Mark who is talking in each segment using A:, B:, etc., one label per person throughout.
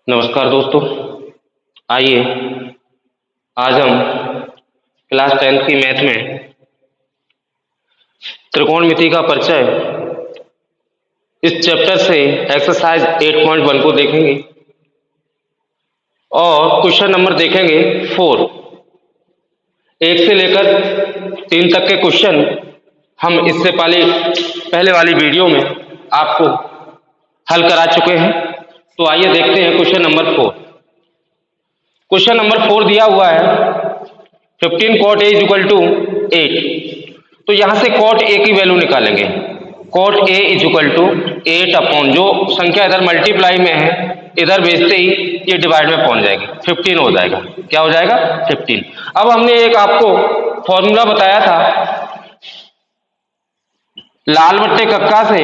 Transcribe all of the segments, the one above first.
A: नमस्कार दोस्तों। आइए आज हम क्लास 10th की मैथ में त्रिकोणमिति का परिचय इस चैप्टर से एक्सरसाइज 8.1 को देखेंगे और क्वेश्चन नंबर देखेंगे 4। 1 से लेकर 3 तक के क्वेश्चन हम इससे पहले वाली वीडियो में आपको हल करा चुके हैं। तो आइए देखते हैं क्वेश्चन नंबर 4। क्वेश्चन नंबर 4 दिया हुआ है 15 cot A = 8। तो यहां से cot A की वैल्यू निकालेंगे। cot A = 8 अपॉन जो संख्या इधर मल्टीप्लाई में है इधर भेजते ही ये डिवाइड में पहुंच जाएगी, 15 हो जाएगा। क्या हो जाएगा? 15। अब हमने एक आपको फॉर्मूला बताया था लाल बट्टे कक्का से,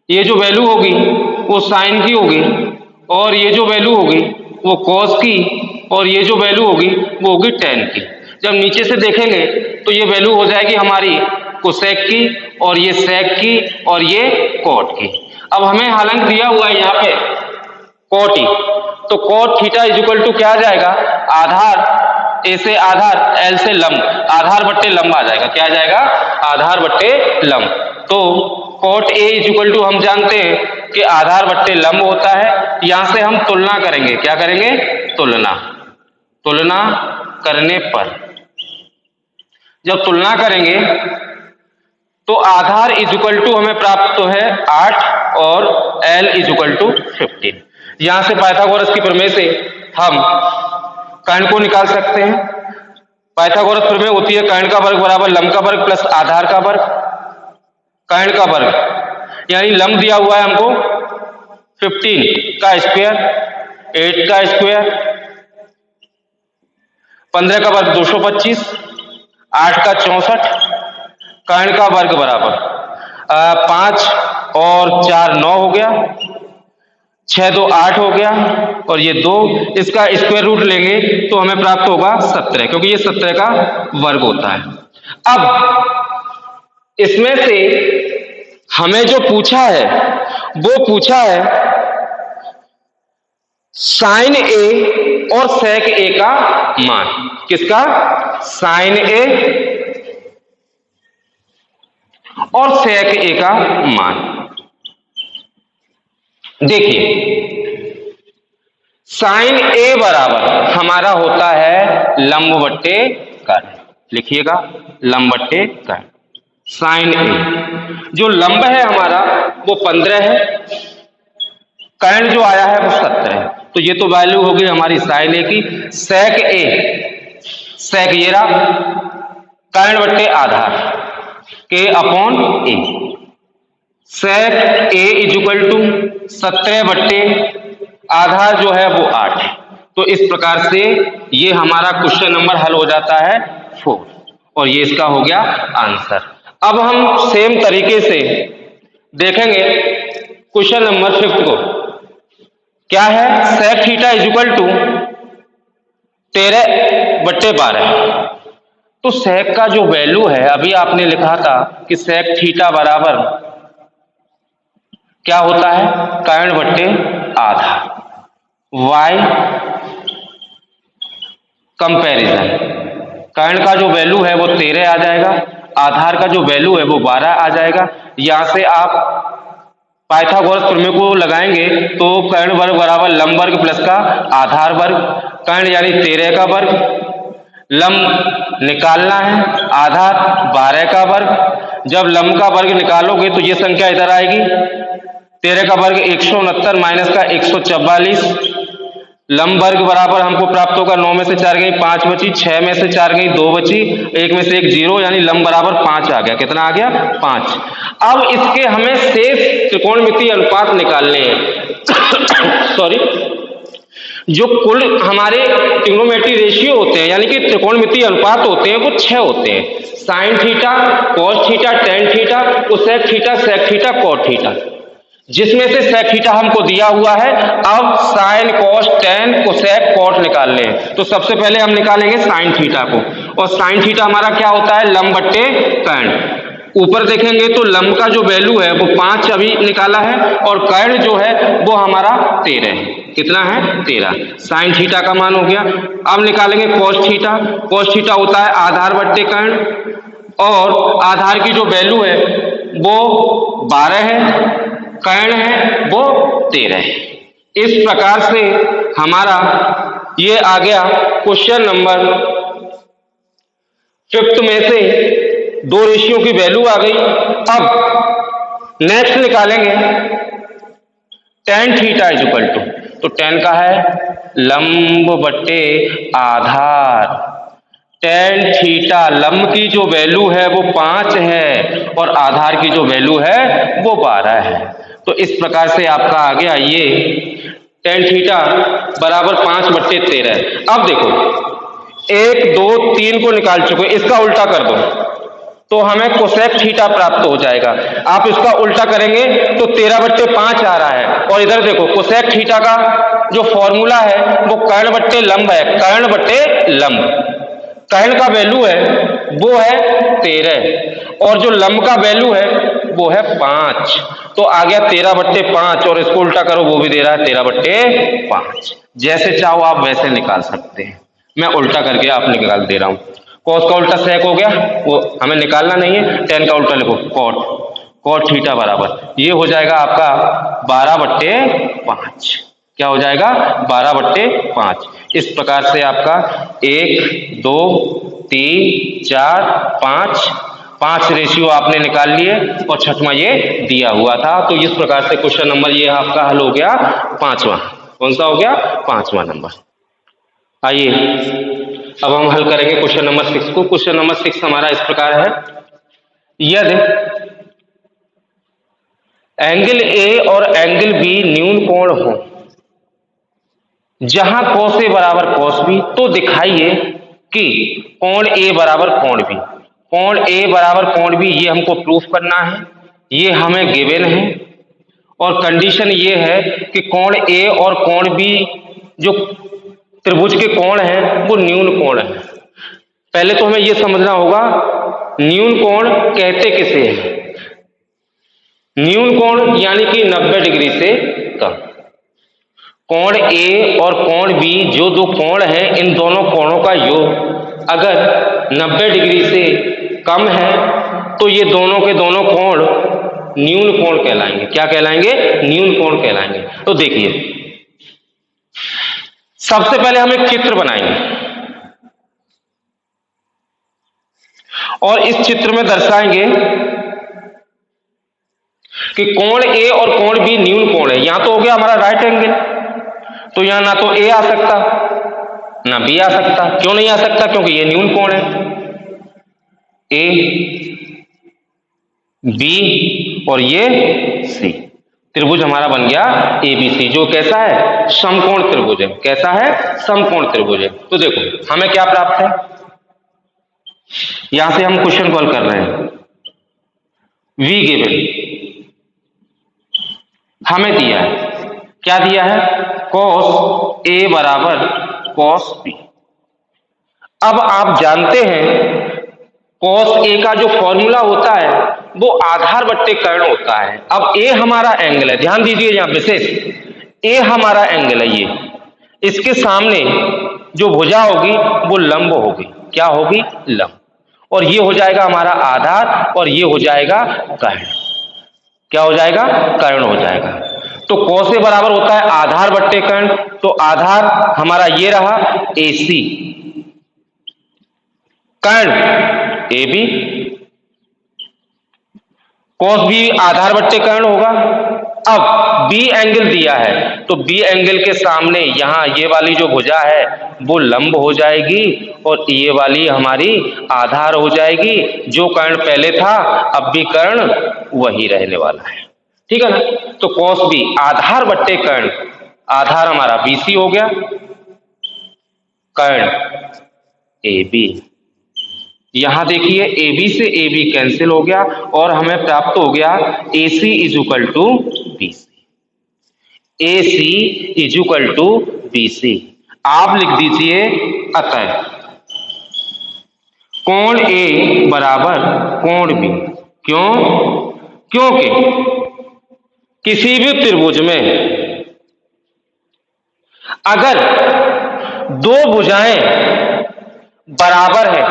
A: ये जो वैल्यू होगी वो साइन की होगी और ये जो वैल्यू होगी वो कॉस की और ये जो वैल्यू होगी वो होगी टेन की। जब नीचे से देखेंगे तो ये वैल्यू हो जाएगी हमारी कोसेक की और ये सेक की और ये कॉट की। अब हमें हालांकि दिया हुआ है यहाँ पे कॉट ई, तो कॉट थीटा इक्वल टू क्या आ जाएगा? आधार ए से आधार, एल से लंब, आधार बट्टे लंब आ जाएगा। क्या आ जाएगा? आधार बट्टे लंब। तो कॉट ए इक्वल टू हम जानते हैं कि आधार बट्टे लंब होता है। यहां से हम तुलना करेंगे। क्या करेंगे? तुलना करने पर जब तुलना करेंगे तो आधार इक्वल टू हमें प्राप्त तो है 8 और एल इक्वल टू 15। यहां से पाइथागोरस की प्रमेय से हम कर्ण को निकाल सकते हैं। पाइथागोरस प्रमेय होती है कर्ण का वर्ग बराबर लंब का वर्ग प्लस आधार का वर्ग, कर्ण का वर्ग यानी लंब दिया हुआ है हमको 15 का स्क्वायर, 8 का स्क्वायर, 15 का वर्ग 225, 8 का 64, कर्ण का वर्ग बराबर 5 और 4 9 हो गया, 6 2 8 हो गया और ये 2, इसका स्क्वायर रूट लेंगे तो हमें प्राप्त होगा 17, क्योंकि ये 17 का वर्ग होता है। अब इसमें से हमें जो पूछा है वो पूछा है साइन ए और सेक ए का मान। किसका? साइन ए और सेक ए का मान। देखिए साइन ए बराबर हमारा होता है लंब बट्टे कर्ण। लिखिएगा लंब बट्टे कर्ण। साइन ए जो लंब है हमारा वो 15 है, कर्ण जो आया है वो 17 है। तो ये तो वैल्यू होगी हमारी साइन ए की। सेक ए, सेक ये रहा कर्ण बट्टे आधार के upon A. Sec A equal to 17 बट्टे आधार जो है वो 8 है। तो इस प्रकार से ये हमारा क्वेश्चन नंबर हल हो जाता है 4 और ये इसका हो गया आंसर। अब हम सेम तरीके से देखेंगे क्वेश्चन नंबर 5 को। क्या है? सेक थीटा इक्वल टू 13 बट्टे 12। तो सेक का जो वैल्यू है अभी आपने लिखा था कि सेक थीटा बराबर क्या होता है? कर्ण बट्टे आधार। वाई कंपैरिजन, कर्ण का जो वैल्यू है वो 13 आ जाएगा, आधार का जो वैल्यू है वो 12 आ जाएगा। यहां से आप पाइथागोरस प्रमेय को लगाएंगे तो कर्ण वर्ग बराबर लंब वर्ग प्लस का आधार वर्ग, कर्ण यानी 13 का वर्ग, लंब निकालना है, आधार 12 का वर्ग। जब लंब का वर्ग निकालोगे तो ये संख्या इधर आएगी, 13 का वर्ग 169 माइनस का 144, लंब वर्ग बराबर हमको प्राप्त होगा 9 में से 4 गई 5 बची, 6 में से 4 गई 2 बची, 1 में से 1 0, यानी लंब बराबर 5 आ गया। कितना आ गया? 5। अब इसके हमें शेष त्रिकोणमितीय अनुपात निकालने हैं। सॉरी, जो कुल हमारे ट्रिग्नोमेट्री रेशियो होते हैं यानी कि त्रिकोणमितीय अनुपात होते हैं वो 6 होते हैं। Sine theta, cos theta, tan theta, cosec theta, sec theta, cot theta, जिसमें से सेक थीटा हमको दिया हुआ है। अब sine, cos, tan, cosec, cot निकालने हैं। तो सबसे पहले हम निकालेंगे साइन थीटा को, और साइन थीटा हमारा क्या होता है? लंब बट्टे कर्ण। ऊपर देखेंगे तो लंब का जो वैल्यू है वो 5 अभी निकाला है और कर्ण जो है वो हमारा 13 है। कितना है? 13। साइन थीटा का मान हो गया। अब निकालेंगे कॉस थीटा। कॉस थीटा होता है आधार बट्टे कर्ण और आधार की जो वैल्यू है वो 12 है, कर्ण है वो 13 है। इस प्रकार से हमारा ये आ गया क्वेश्चन नंबर 5 में से दो रेशियो की वैल्यू आ गई। अब नेक्स्ट निकालेंगे tan theta is equal to, तो tan का है लंब बट्टे आधार। tan थीटा लंब की जो वैल्यू है वो 5 है और आधार की जो वैल्यू है वो 12 है। तो इस प्रकार से आपका आ गया ये tan थीटा बराबर 5 बट्टे 13। अब देखो 1 2 3 को निकाल चुके, इसका उल्टा कर दो तो हमें कोसेक थीटा प्राप्त हो जाएगा। आप इसका उल्टा करेंगे तो 13 बट्टे 5 आ रहा है और इधर देखो कोसेक थीटा का जो फॉर्मूला है वो कर्ण बट्टे लंब है, कर्ण बट्टे लंब। कर्ण का वैल्यू है वो है 13 और जो लंब का वैल्यू है वो है 5, तो आ गया 13 बट्टे 5 और इसको उल्टा करो वो भी दे रहा है 13 बट्टे 5। जैसे चाहो आप वैसे निकाल सकते हैं, मैं उल्टा करके आप निकाल दे रहा हूं। कॉस का उल्टा सेक हो गया, वो हमें निकालना नहीं है। tan का उल्टा लिखो कॉट, कॉट थीटा बराबर ये हो जाएगा आपका 12 बट्टे 5। क्या हो जाएगा? 12 बट्टे 5। इस प्रकार से आपका 1 2 3 4 5 रेशियो आपने निकाल लिए और छठवां ये दिया हुआ था। तो इस प्रकार से क्वेश्चन नंबर ये आपका हल हो गया 5वां। कौन सा हो गया? 5वां नंबर। आइए अब हम हल करेंगे क्वेश्चन नंबर 6 को। क्वेश्चन नंबर 6 हमारा इस प्रकार है, यदि एंगल ए और एंगल बी न्यून कोण हो जहां cos ए बराबर cos बी, तो दिखाइए कि कोण ए बराबर कोण बी। कोण ए बराबर कोण बी ये हमको प्रूफ करना है, ये हमें गिवन है और कंडीशन ये है कि कोण ए और कोण बी जो त्रिभुज के कोण हैं वो न्यून कोण है। पहले तो हमें यह समझना होगा न्यून कोण कहते किसे हैं। न्यून कोण यानी कि 90 डिग्री से कम। कोण ए और कोण बी जो दो कोण हैं, इन दोनों कोणों का योग अगर 90 डिग्री से कम है तो ये दोनों के दोनों कोण न्यून कोण कहलाएंगे। क्या कहलाएंगे? न्यून कोण कहलाएंगे। तो देखिए सबसे पहले हम एक चित्र बनाएंगे और इस चित्र में दर्शाएंगे कि कोण ए और कोण बी न्यून कोण है। यहां तो हो गया हमारा राइट एंगल, तो यहां ना तो ए आ सकता ना बी आ सकता। क्यों नहीं आ सकता? क्योंकि ये न्यून कोण है। ए बी और ये सी, त्रिभुज हमारा बन गया एबीसी, जो कैसा है? समकोण त्रिभुज है। कैसा है? समकोण त्रिभुज है। तो देखो हमें क्या प्राप्त है, यहां से हम क्वेश्चन को हल कर रहे हैं। वी गिवन हमें दिया है, क्या दिया है? cos ए बराबर cos बी। अब आप जानते हैं cos ए का जो फॉर्मूला होता है वो आधार बट्टे कर्ण होता है। अब ए हमारा एंगल है, ध्यान दीजिए यहां विशेष, ए हमारा एंगल है, ये इसके सामने जो भुजा होगी वो लंब होगी। क्या होगी? लंब। और ये हो जाएगा हमारा आधार और ये हो जाएगा कर्ण। क्या हो जाएगा? कर्ण हो जाएगा। तो cos ए बराबर होता है आधार बट्टे कर्ण, तो आधार हमारा ये रहा AC, कर्ण AB, cos बी आधार बट्टे कर्ण होगा। अब बी एंगल दिया है तो बी एंगल के सामने यहां ये वाली जो भुजा है वो लंब हो जाएगी और ये वाली हमारी आधार हो जाएगी। जो कर्ण पहले था अब भी कर्ण वही रहने वाला है। ठीक है ना? तो cos बी आधार बट्टे कर्ण, आधार हमारा BC हो गया, कर्ण AB। यहां देखिए AB से AB कैंसिल हो गया और हमें प्राप्त हो गया AC is equal to BC। AC is equal to BC। आप लिख दीजिए अतः कोण A बराबर कोण B। क्यों? क्योंकि किसी भी त्रिभुज में अगर दो भुजाएं बराबर है,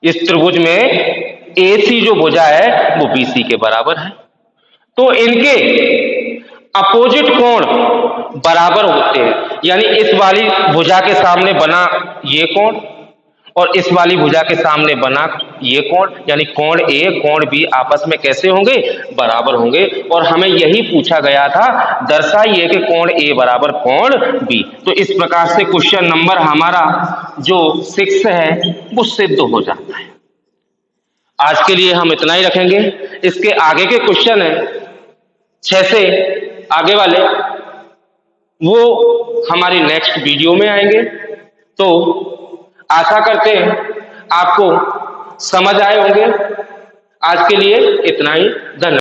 A: इस त्रिभुज में AC जो भुजा है वो BC के बराबर है, तो इनके अपोजिट कोण बराबर होते हैं। यानी इस वाली भुजा के सामने बना ये कोण और इस वाली भुजा के सामने बना ये कोण, यानी कोण A कोण B आपस में कैसे होंगे? बराबर होंगे। और हमें यही पूछा गया था, दर्शाइए कि कोण A बराबर कोण B। तो इस प्रकार से क्वेश्चन नंबर हमारा जो 6 है वो सिद्ध हो जाता है। आज के लिए हम इतना ही रखेंगे। इसके आगे के क्वेश्चन है 6 से आगे वाले, वो हमारी नेक्स्ट वीडियो में आएंगे। तो आशा करते हैं आपको समझ आए होंगे। आज के लिए इतना ही। धन्यवाद।